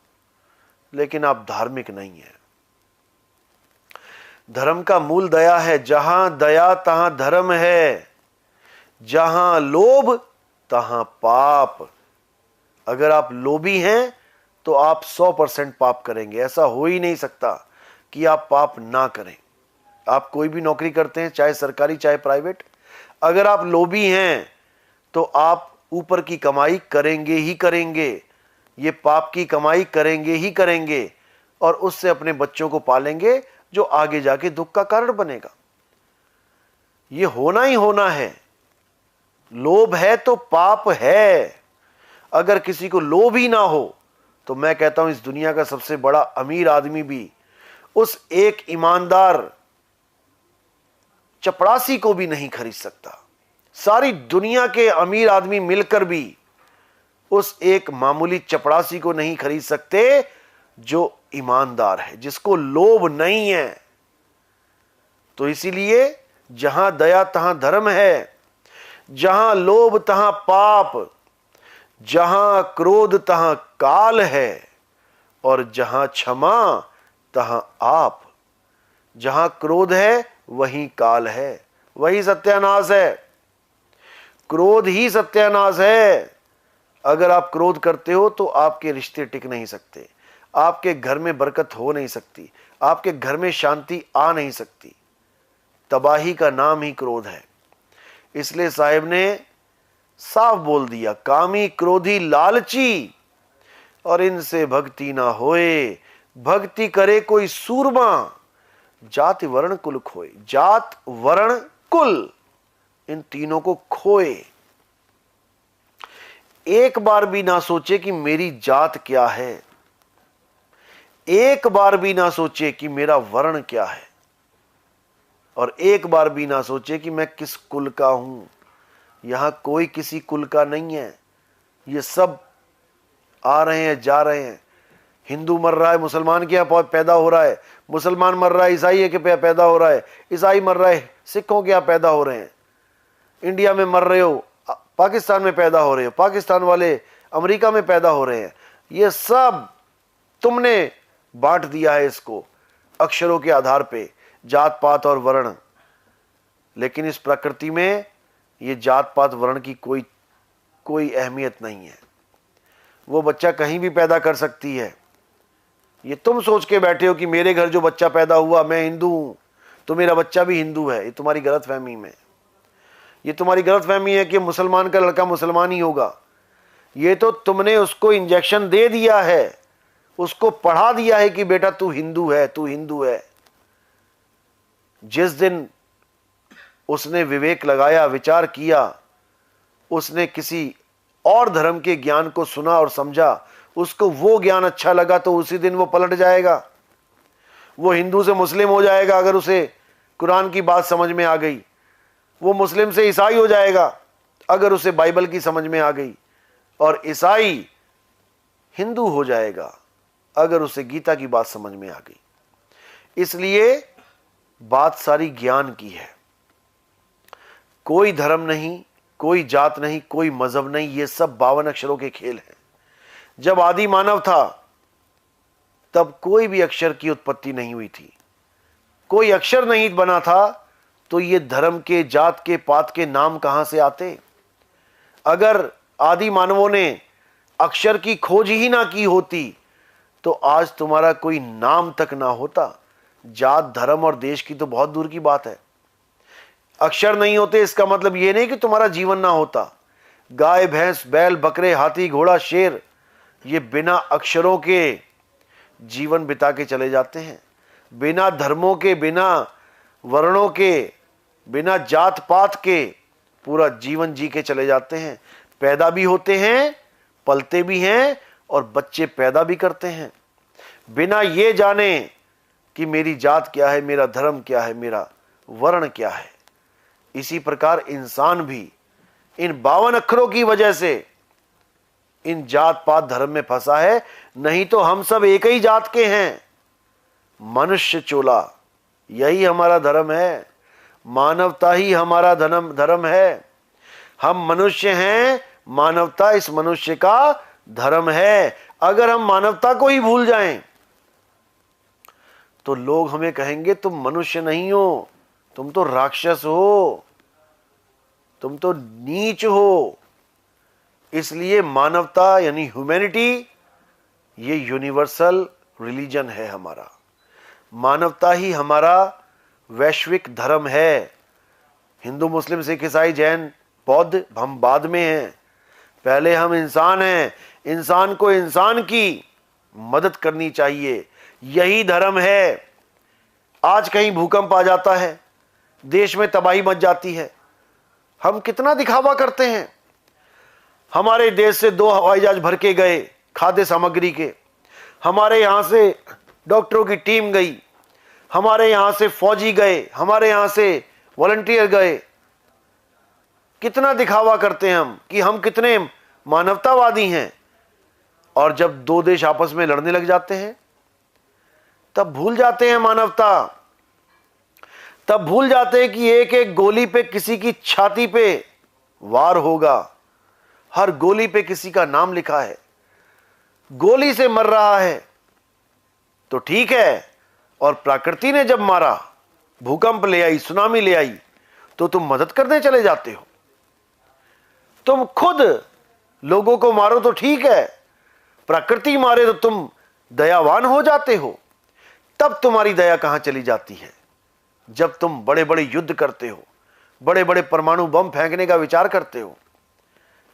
लेकिन आप धार्मिक नहीं हैं। धर्म का मूल दया है। जहां दया तहां धर्म है, जहां लोभ तहां पाप। अगर आप लोभी हैं तो आप 100% पाप करेंगे। ऐसा हो ही नहीं सकता कि आप पाप ना करें। आप कोई भी नौकरी करते हैं, चाहे सरकारी चाहे प्राइवेट, अगर आप लोभी हैं तो आप ऊपर की कमाई करेंगे ही करेंगे, ये पाप की कमाई करेंगे ही करेंगे, और उससे अपने बच्चों को पालेंगे, जो आगे जाके दुख का कारण बनेगा। ये होना ही होना है। लोभ है तो पाप है। अगर किसी को लोभ ही ना हो तो मैं कहता हूं इस दुनिया का सबसे बड़ा अमीर आदमी भी उस एक ईमानदार चपरासी को भी नहीं खरीद सकता। सारी दुनिया के अमीर आदमी मिलकर भी उस एक मामूली चपरासी को नहीं खरीद सकते जो ईमानदार है, जिसको लोभ नहीं है। तो इसीलिए जहां दया तहां धर्म है, जहां लोभ तहां पाप, जहां क्रोध तहां काल है, और जहां क्षमा तहां आप। जहां क्रोध है वहीं काल है, वही सत्यानाश है। क्रोध ही सत्यानाश है। अगर आप क्रोध करते हो तो आपके रिश्ते टिक नहीं सकते, आपके घर में बरकत हो नहीं सकती, आपके घर में शांति आ नहीं सकती। तबाही का नाम ही क्रोध है। इसलिए साहिब ने साफ बोल दिया, कामी क्रोधी लालची और इनसे भक्ति ना होए। भक्ति करे कोई सूरमा, जाति वर्ण कुल खोए। जात वर्ण कुल, इन तीनों को खोए। एक बार भी ना सोचे कि मेरी जात क्या है, एक बार भी ना सोचे कि मेरा वर्ण क्या है, और एक बार भी ना सोचे कि मैं किस कुल का हूं। यहां कोई किसी कुल का नहीं है। ये सब आ रहे हैं, जा रहे हैं। हिंदू मर रहा है, मुसलमान के यहाँ पैदा हो रहा है। मुसलमान मर रहा है, ईसाई के पैदा हो रहा है। ईसाई मर रहा है, सिखों के यहाँ पैदा हो रहे हैं। इंडिया में मर रहे हो, पाकिस्तान में पैदा हो रहे हो। पाकिस्तान वाले अमेरिका में पैदा हो रहे हैं। ये सब तुमने बांट दिया है इसको अक्षरों के आधार पे, जात पात और वर्ण। लेकिन इस प्रकृति में ये जात पात वर्ण की कोई अहमियत नहीं है। वो बच्चा कहीं भी पैदा कर सकती है। ये तुम सोच के बैठे हो कि मेरे घर जो बच्चा पैदा हुआ, मैं हिंदू हूं तो मेरा बच्चा भी हिंदू है। ये तुम्हारी गलतफहमी में, ये तुम्हारी गलतफहमी है कि मुसलमान का लड़का मुसलमान ही होगा। ये तो तुमने उसको इंजेक्शन दे दिया है, उसको पढ़ा दिया है कि बेटा तू हिंदू है, तू हिंदू है। जिस दिन उसने विवेक लगाया, विचार किया, उसने किसी और धर्म के ज्ञान को सुना और समझा, उसको वो ज्ञान अच्छा लगा, तो उसी दिन वो पलट जाएगा। वो हिंदू से मुस्लिम हो जाएगा अगर उसे कुरान की बात समझ में आ गई। वो मुस्लिम से ईसाई हो जाएगा अगर उसे बाइबल की समझ में आ गई। और ईसाई हिंदू हो जाएगा अगर उसे गीता की बात समझ में आ गई। इसलिए बात सारी ज्ञान की है। कोई धर्म नहीं, कोई जात नहीं, कोई मजहब नहीं। ये सब 52 अक्षरों के खेल हैं। जब आदि मानव था तब कोई भी अक्षर की उत्पत्ति नहीं हुई थी। कोई अक्षर नहीं बना था तो ये धर्म के, जात के, पात के नाम कहां से आते? अगर आदि मानवों ने अक्षर की खोज ही ना की होती तो आज तुम्हारा कोई नाम तक ना होता। जात, धर्म और देश की तो बहुत दूर की बात है। अक्षर नहीं होते इसका मतलब यह नहीं कि तुम्हारा जीवन ना होता। गाय, भैंस, बैल, बकरे, हाथी, घोड़ा, शेर, ये बिना अक्षरों के जीवन बिता के चले जाते हैं। बिना धर्मों के, बिना वर्णों के, बिना जात पात के पूरा जीवन जी के चले जाते हैं। पैदा भी होते हैं, पलते भी हैं और बच्चे पैदा भी करते हैं बिना ये जाने कि मेरी जात क्या है, मेरा धर्म क्या है, मेरा वर्ण क्या है। इसी प्रकार इंसान भी इन 52 अक्षरों की वजह से इन जात पात धर्म में फंसा है। नहीं तो हम सब एक ही जात के हैं। मनुष्य चोला, यही हमारा धर्म है। मानवता ही हमारा धर्म है। हम मनुष्य हैं, मानवता इस मनुष्य का धर्म है। अगर हम मानवता को ही भूल जाएं तो लोग हमें कहेंगे तुम मनुष्य नहीं हो, तुम तो राक्षस हो, तुम तो नीच हो। इसलिए मानवता यानी ह्यूमैनिटी ये यूनिवर्सल रिलीजन है हमारा। मानवता ही हमारा वैश्विक धर्म है। हिंदू, मुस्लिम, सिख, ईसाई, जैन, बौद्ध हम बाद में हैं। पहले हम इंसान हैं। इंसान को इंसान की मदद करनी चाहिए, यही धर्म है। आज कहीं भूकंप आ जाता है, देश में तबाही मच जाती है, हम कितना दिखावा करते हैं। हमारे देश से 2 हवाई जहाज भर के गए खाद्य सामग्री के, हमारे यहां से डॉक्टरों की टीम गई, हमारे यहां से फौजी गए, हमारे यहां से वॉलंटियर गए। कितना दिखावा करते हैं हम कि हम कितने मानवतावादी हैं, और जब 2 देश आपस में लड़ने लग जाते हैं तब भूल जाते हैं मानवता, तब भूल जाते हैं कि एक एक गोली पे किसी की छाती पे वार होगा, हर गोली पे किसी का नाम लिखा है, गोली से मर रहा है तो ठीक है, और प्रकृति ने जब मारा, भूकंप ले आई, सुनामी ले आई, तो तुम मदद करने चले जाते हो। तुम खुद लोगों को मारो तो ठीक है, प्रकृति मारे तो तुम दयावान हो जाते हो। तब तुम्हारी दया कहां चली जाती है? जब तुम बड़े बड़े युद्ध करते हो, बड़े बड़े परमाणु बम फेंकने का विचार करते हो,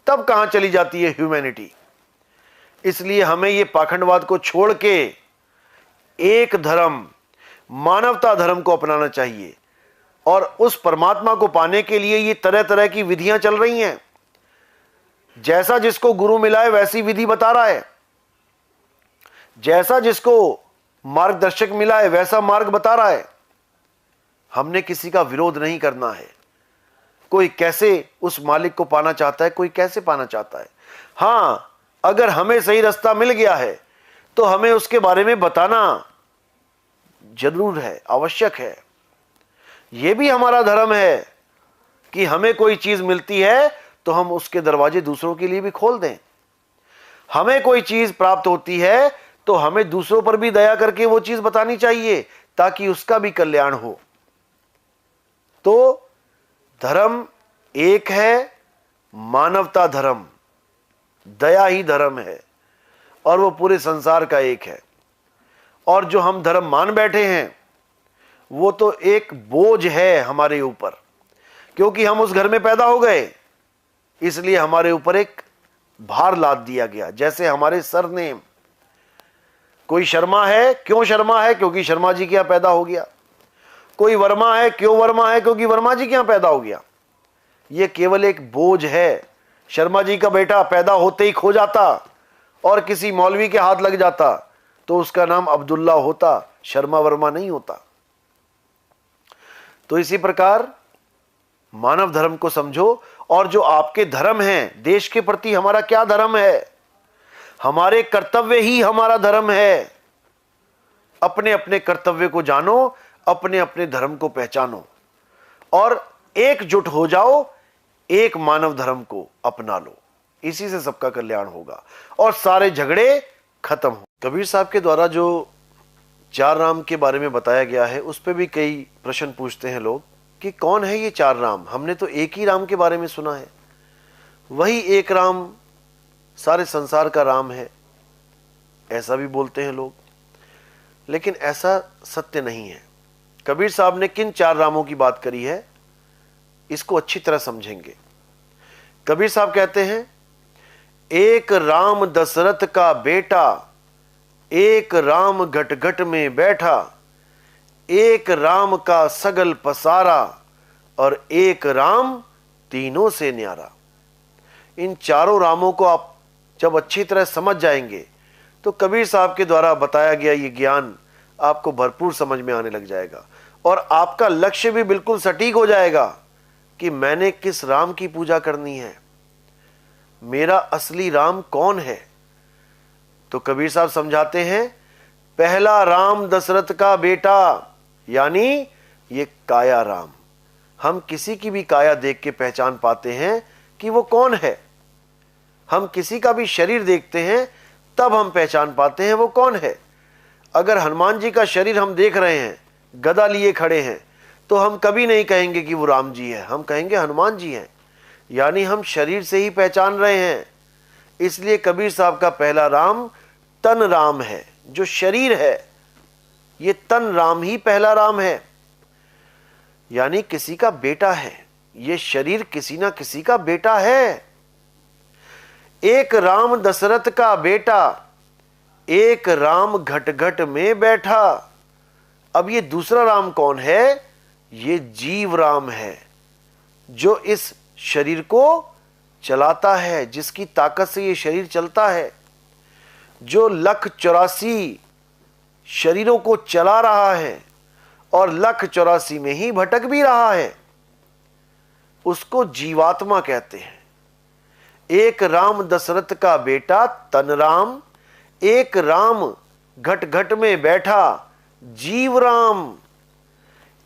तब कहां चली जाती है ह्यूमैनिटी? इसलिए हमें यह पाखंडवाद को छोड़ के एक धर्म, मानवता धर्म को अपनाना चाहिए। और उस परमात्मा को पाने के लिए ये तरह तरह की विधियां चल रही हैं। जैसा जिसको गुरु मिला है वैसी विधि बता रहा है, जैसा जिसको मार्गदर्शक मिला है वैसा मार्ग बता रहा है। हमने किसी का विरोध नहीं करना है। कोई कैसे उस मालिक को पाना चाहता है, कोई कैसे पाना चाहता है। हां, अगर हमें सही रास्ता मिल गया है तो हमें उसके बारे में बताना जरूर है, आवश्यक है। यह भी हमारा धर्म है कि हमें कोई चीज मिलती है तो हम उसके दरवाजे दूसरों के लिए भी खोल दें। हमें कोई चीज प्राप्त होती है तो हमें दूसरों पर भी दया करके वो चीज बतानी चाहिए, ताकि उसका भी कल्याण हो। तो धर्म एक है, मानवता धर्म, दया ही धर्म है, और वो पूरे संसार का एक है। और जो हम धर्म मान बैठे हैं वो तो एक बोझ है हमारे ऊपर, क्योंकि हम उस घर में पैदा हो गए, इसलिए हमारे ऊपर एक भार लाद दिया गया। जैसे हमारे सरनेम, कोई शर्मा है, क्यों शर्मा है? क्योंकि शर्मा जी के यहां पैदा हो गया। कोई वर्मा है, क्यों वर्मा है? क्योंकि वर्मा जी के यहां पैदा हो गया। यह केवल एक बोझ है। शर्मा जी का बेटा पैदा होते ही खो जाता और किसी मौलवी के हाथ लग जाता तो उसका नाम अब्दुल्ला होता, शर्मा वर्मा नहीं होता। तो इसी प्रकार मानव धर्म को समझो। और जो आपके धर्म हैं, देश के प्रति हमारा क्या धर्म है? हमारे कर्तव्य ही हमारा धर्म है। अपने अपने कर्तव्य को जानो, अपने अपने धर्म को पहचानो और एकजुट हो जाओ, एक मानव धर्म को अपना लो। इसी से सबका कल्याण होगा और सारे झगड़े खत्म हो। कबीर साहब के द्वारा जो 4 राम के बारे में बताया गया है, उस पर भी कई प्रश्न पूछते हैं लोग कि कौन है ये 4 राम? हमने तो एक ही राम के बारे में सुना है। वही एक राम सारे संसार का राम है, ऐसा भी बोलते हैं लोग, लेकिन ऐसा सत्य नहीं है। कबीर साहब ने किन 4 रामों की बात करी है, इसको अच्छी तरह समझेंगे। कबीर साहब कहते हैं, एक राम दशरथ का बेटा, एक राम घट घट में बैठा, एक राम का सगल पसारा, और एक राम तीनों से न्यारा। इन 4 रामों को आप जब अच्छी तरह समझ जाएंगे तो कबीर साहब के द्वारा बताया गया ये ज्ञान आपको भरपूर समझ में आने लग जाएगा और आपका लक्ष्य भी बिल्कुल सटीक हो जाएगा कि मैंने किस राम की पूजा करनी है, मेरा असली राम कौन है। तो कबीर साहब समझाते हैं, पहला राम दशरथ का बेटा, यानी ये काया राम। हम किसी की भी काया देख के पहचान पाते हैं कि वो कौन है। हम किसी का भी शरीर देखते हैं तब हम पहचान पाते हैं वो कौन है। अगर हनुमान जी का शरीर हम देख रहे हैं, गदा लिए खड़े हैं, तो हम कभी नहीं कहेंगे कि वो राम जी है, हम कहेंगे हनुमान जी हैं। यानी हम शरीर से ही पहचान रहे हैं। इसलिए कबीर साहब का पहला राम तन राम है, जो शरीर है, ये तन राम ही पहला राम है, यानी किसी का बेटा है। ये शरीर किसी ना किसी का बेटा है। एक राम दशरथ का बेटा, एक राम घट घट में बैठा, अब ये दूसरा राम कौन है? ये जीव राम है, जो इस शरीर को चलाता है, जिसकी ताकत से ये शरीर चलता है, जो 1,84,000 शरीरों को चला रहा है और 1,84,000 में ही भटक भी रहा है, उसको जीवात्मा कहते हैं। एक राम दशरथ का बेटा तन राम, एक राम घट घट में बैठा जीव राम,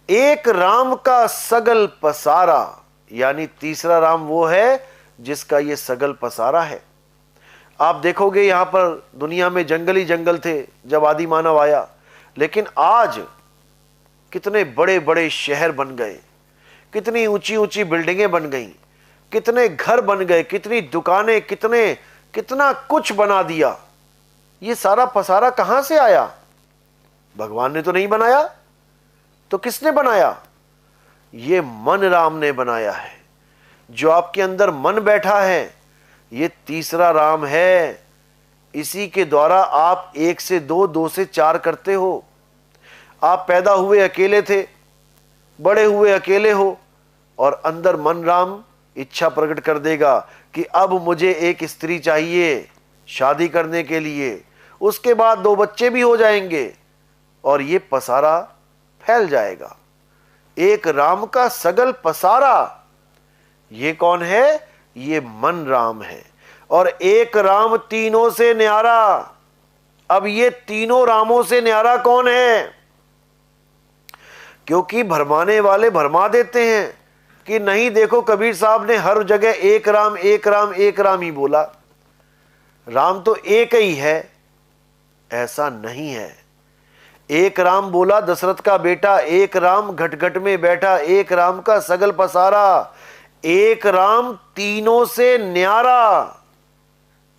एक राम का सगल पसारा, यानी तीसरा राम वो है जिसका ये सगल पसारा है। आप देखोगे यहां पर दुनिया में जंगल ही जंगल थे जब आदि मानव आया, लेकिन आज कितने बड़े बड़े शहर बन गए, कितनी ऊंची ऊंची बिल्डिंगें बन गई, कितने घर बन गए, कितनी दुकानें, कितना कुछ बना दिया। ये सारा पसारा कहां से आया? भगवान ने तो नहीं बनाया, तो किसने बनाया? ये मन राम ने बनाया है। जो आपके अंदर मन बैठा है, ये तीसरा राम है। इसी के द्वारा आप 1 से 2, 2 से 4 करते हो। आप पैदा हुए अकेले थे, बड़े हुए अकेले हो, और अंदर मन राम इच्छा प्रकट कर देगा कि अब मुझे एक स्त्री चाहिए शादी करने के लिए। उसके बाद 2 बच्चे भी हो जाएंगे और ये पसारा फैल जाएगा। एक राम का सगल पसारा, ये कौन है? ये मन राम है। और एक राम तीनों से न्यारा। अब ये तीनों रामों से न्यारा कौन है? क्योंकि भरमाने वाले भरमा देते हैं कि नहीं, देखो कबीर साहब ने हर जगह एक राम एक राम एक राम ही बोला, राम तो एक ही है। ऐसा नहीं है। एक राम बोला दशरथ का बेटा, एक राम घट घट में बैठा, एक राम का सगल पसारा, एक राम तीनों से न्यारा।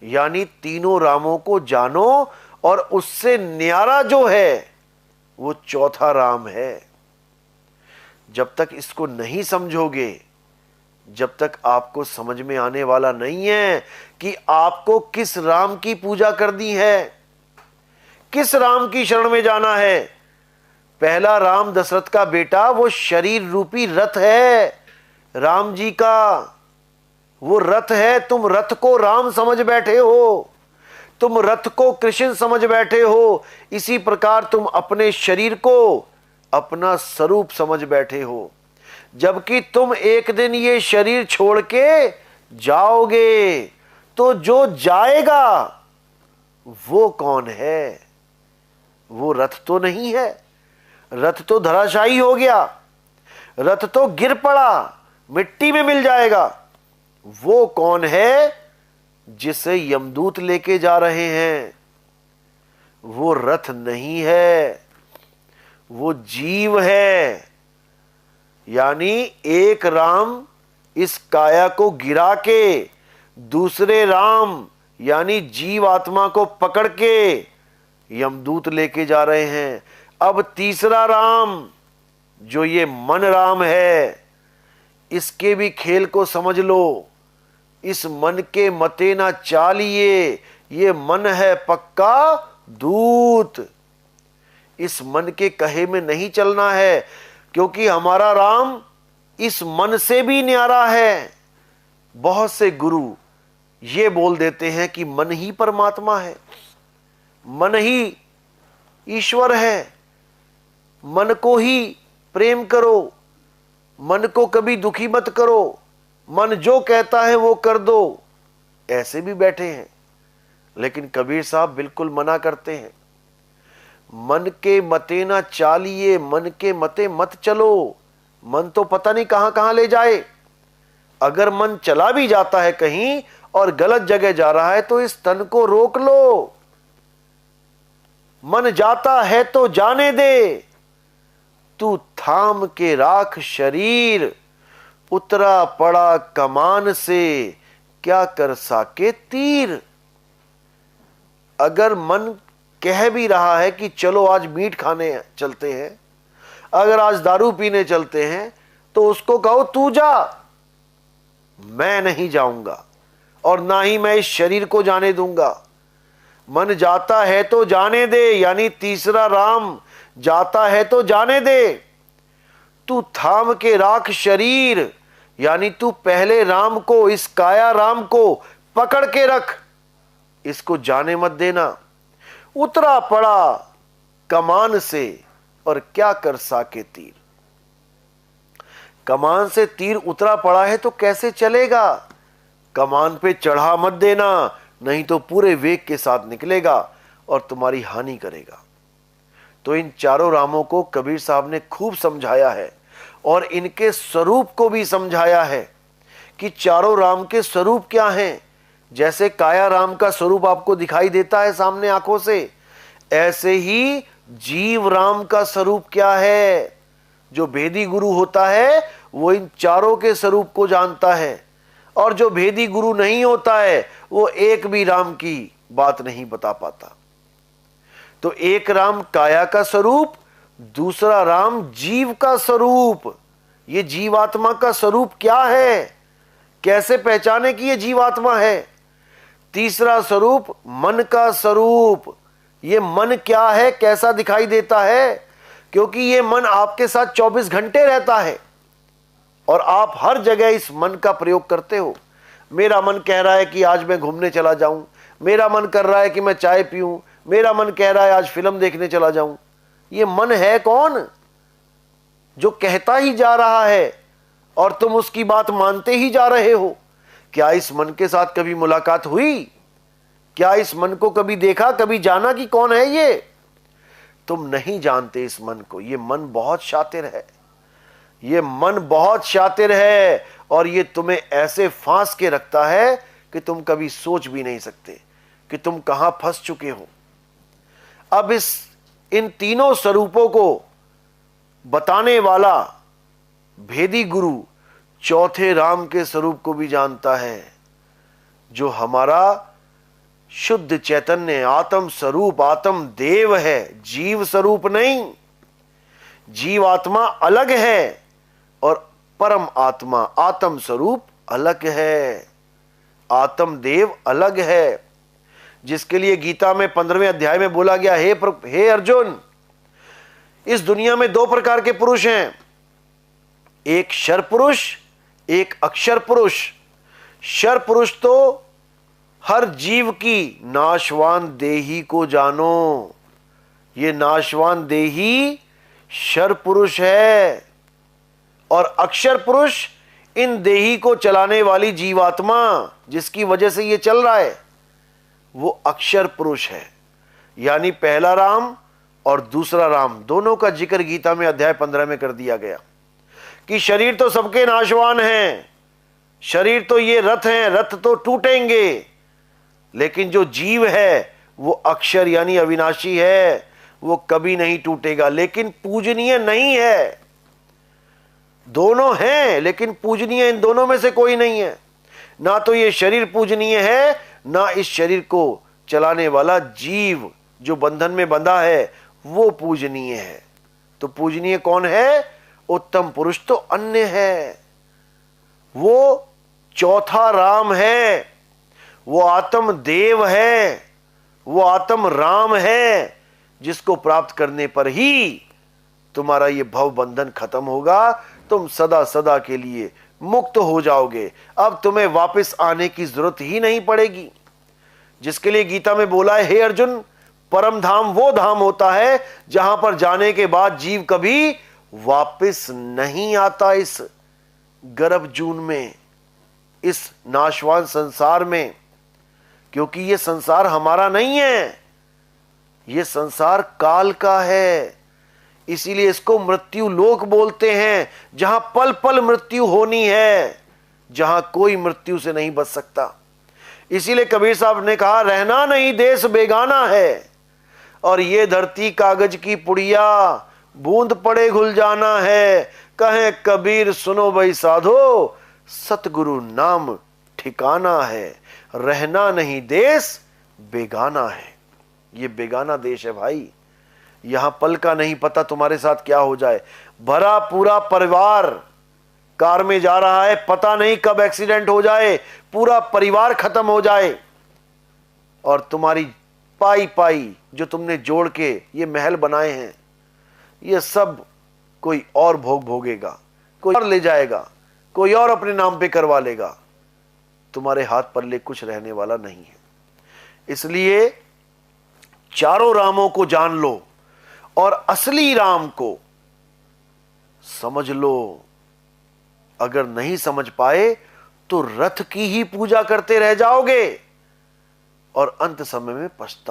यानी तीनों रामों को जानो, और उससे न्यारा जो है वो चौथा राम है। जब तक इसको नहीं समझोगे, जब तक आपको समझ में आने वाला नहीं है कि आपको किस राम की पूजा करनी है, किस राम की शरण में जाना है। पहला राम दशरथ का बेटा वो शरीर रूपी रथ है, राम जी का वो रथ है। तुम रथ को राम समझ बैठे हो, तुम रथ को कृष्ण समझ बैठे हो। इसी प्रकार तुम अपने शरीर को अपना स्वरूप समझ बैठे हो, जबकि तुम एक दिन ये शरीर छोड़ के जाओगे। तो जो जाएगा वो कौन है? वो रथ तो नहीं है। रथ तो धराशायी हो गया, रथ तो गिर पड़ा, मिट्टी में मिल जाएगा। वो कौन है जिसे यमदूत लेके जा रहे हैं? वो रथ नहीं है, वो जीव है। यानी एक राम इस काया को गिरा के दूसरे राम यानी जीव आत्मा को पकड़ के यमदूत लेके जा रहे हैं। अब तीसरा राम जो ये मन राम है, इसके भी खेल को समझ लो। इस मन के मते ना चालिए, ये मन है पक्का दूत। इस मन के कहे में नहीं चलना है, क्योंकि हमारा राम इस मन से भी न्यारा है। बहुत से गुरु ये बोल देते हैं कि मन ही परमात्मा है, मन ही ईश्वर है, मन को ही प्रेम करो, मन को कभी दुखी मत करो, मन जो कहता है वो कर दो। ऐसे भी बैठे हैं, लेकिन कबीर साहब बिल्कुल मना करते हैं। मन के मते ना चालिए, मन के मते मत चलो। मन तो पता नहीं कहां कहां ले जाए। अगर मन चला भी जाता है कहीं और गलत जगह जा रहा है, तो इस तन को रोक लो। मन जाता है तो जाने दे, तू थाम के राख शरीर, उतरा पड़ा कमान से क्या कर साके तीर। अगर मन कह भी रहा है कि चलो आज मीट खाने चलते हैं, अगर आज दारू पीने चलते हैं, तो उसको कहो तू जा, मैं नहीं जाऊंगा और ना ही मैं इस शरीर को जाने दूंगा। मन जाता है तो जाने दे, यानी तीसरा राम जाता है तो जाने दे। तू थाम के राख शरीर, यानी तू पहले राम को, इस काया राम को पकड़ के रख, इसको जाने मत देना। उतरा पड़ा कमान से और क्या कर साके तीर। कमान से तीर उतरा पड़ा है तो कैसे चलेगा? कमान पे चढ़ा मत देना, नहीं तो पूरे वेग के साथ निकलेगा और तुम्हारी हानि करेगा। तो इन चारों रामों को कबीर साहब ने खूब समझाया है और इनके स्वरूप को भी समझाया है कि चारों राम के स्वरूप क्या हैं। जैसे काया राम का स्वरूप आपको दिखाई देता है सामने आंखों से, ऐसे ही जीव राम का स्वरूप क्या है। जो भेदी गुरु होता है वो इन चारों के स्वरूप को जानता है, और जो भेदी गुरु नहीं होता है वो एक भी राम की बात नहीं बता पाता। तो एक राम काया का स्वरूप, दूसरा राम जीव का स्वरूप। ये जीवात्मा का स्वरूप क्या है, कैसे पहचाने कि ये जीवात्मा है? तीसरा स्वरूप मन का स्वरूप। ये मन क्या है, कैसा दिखाई देता है? क्योंकि ये मन आपके साथ 24 घंटे रहता है और आप हर जगह इस मन का प्रयोग करते हो। मेरा मन कह रहा है कि आज मैं घूमने चला जाऊं, मेरा मन कर रहा है कि मैं चाय पीऊं, मेरा मन कह रहा है आज फिल्म देखने चला जाऊं। ये मन है कौन? जो कहता ही जा रहा है और तुम उसकी बात मानते ही जा रहे हो। क्या इस मन के साथ कभी मुलाकात हुई? क्या इस मन को कभी देखा, कभी जाना कि कौन है ये? तुम नहीं जानते इस मन को। ये मन बहुत शातिर है, ये मन बहुत शातिर है, और ये तुम्हें ऐसे फांस के रखता है कि तुम कभी सोच भी नहीं सकते कि तुम कहां फंस चुके हो। अब इन तीनों स्वरूपों को बताने वाला भेदी गुरु चौथे राम के स्वरूप को भी जानता है, जो हमारा शुद्ध चैतन्य आत्म स्वरूप, आत्म देव है, जीव स्वरूप नहीं। जीव आत्मा अलग है और परम आत्मा, आत्म स्वरूप अलग है, आत्म देव अलग है। जिसके लिए गीता में 15वें अध्याय में बोला गया, हे अर्जुन, इस दुनिया में 2 प्रकार के पुरुष हैं, एक शर पुरुष, एक अक्षर पुरुष। शर पुरुष तो हर जीव की नाशवान देही को जानो। ये नाशवान देही शर पुरुष है, और अक्षर पुरुष इन देही को चलाने वाली जीवात्मा, जिसकी वजह से ये चल रहा है, वो अक्षर पुरुष है। यानी पहला राम और दूसरा राम दोनों का जिक्र गीता में अध्याय 15 में कर दिया गया कि शरीर तो सबके नाशवान हैं, शरीर तो ये रथ हैं, रथ तो टूटेंगे, लेकिन जो जीव है वो अक्षर यानी अविनाशी है, वो कभी नहीं टूटेगा, लेकिन पूजनीय नहीं है। दोनों हैं लेकिन पूजनीय इन दोनों में से कोई नहीं है। ना तो ये शरीर पूजनीय है, ना इस शरीर को चलाने वाला जीव जो बंधन में बंधा है वो पूजनीय है। तो पूजनीय कौन है? उत्तम पुरुष तो अन्य है, वो चौथा राम है, वो आत्म देव है, वो आत्म राम है, जिसको प्राप्त करने पर ही तुम्हारा ये भव बंधन खत्म होगा, तुम सदा सदा के लिए मुक्त हो जाओगे। अब तुम्हें वापस आने की जरूरत ही नहीं पड़ेगी। जिसके लिए गीता में बोला है, हे अर्जुन, परम धाम वो धाम होता है जहां पर जाने के बाद जीव कभी वापस नहीं आता इस गर्भ जून में, इस नाशवान संसार में। क्योंकि ये संसार हमारा नहीं है, ये संसार काल का है। इसीलिए इसको मृत्यु लोक बोलते हैं, जहां पल पल मृत्यु होनी है, जहां कोई मृत्यु से नहीं बच सकता। इसीलिए कबीर साहब ने कहा, रहना नहीं देश बेगाना है, और ये धरती कागज की पुड़िया, बूंद पड़े घुल जाना है। कहे कबीर सुनो भाई साधो, सतगुरु नाम ठिकाना है, रहना नहीं देश बेगाना है। ये बेगाना देश है भाई, यहां पल का नहीं पता तुम्हारे साथ क्या हो जाए। भरा पूरा परिवार कार में जा रहा है, पता नहीं कब एक्सीडेंट हो जाए, पूरा परिवार खत्म हो जाए, और तुम्हारी पाई पाई जो तुमने जोड़ के ये महल बनाए हैं, ये सब कोई और भोग भोगेगा, कोई और ले जाएगा, कोई और अपने नाम पे करवा लेगा, तुम्हारे हाथ पल्ले कुछ रहने वाला नहीं है। इसलिए चारों रामों को जान लो और असली राम को समझ लो। अगर नहीं समझ पाए तो रथ की ही पूजा करते रह जाओगे और अंत समय में पछता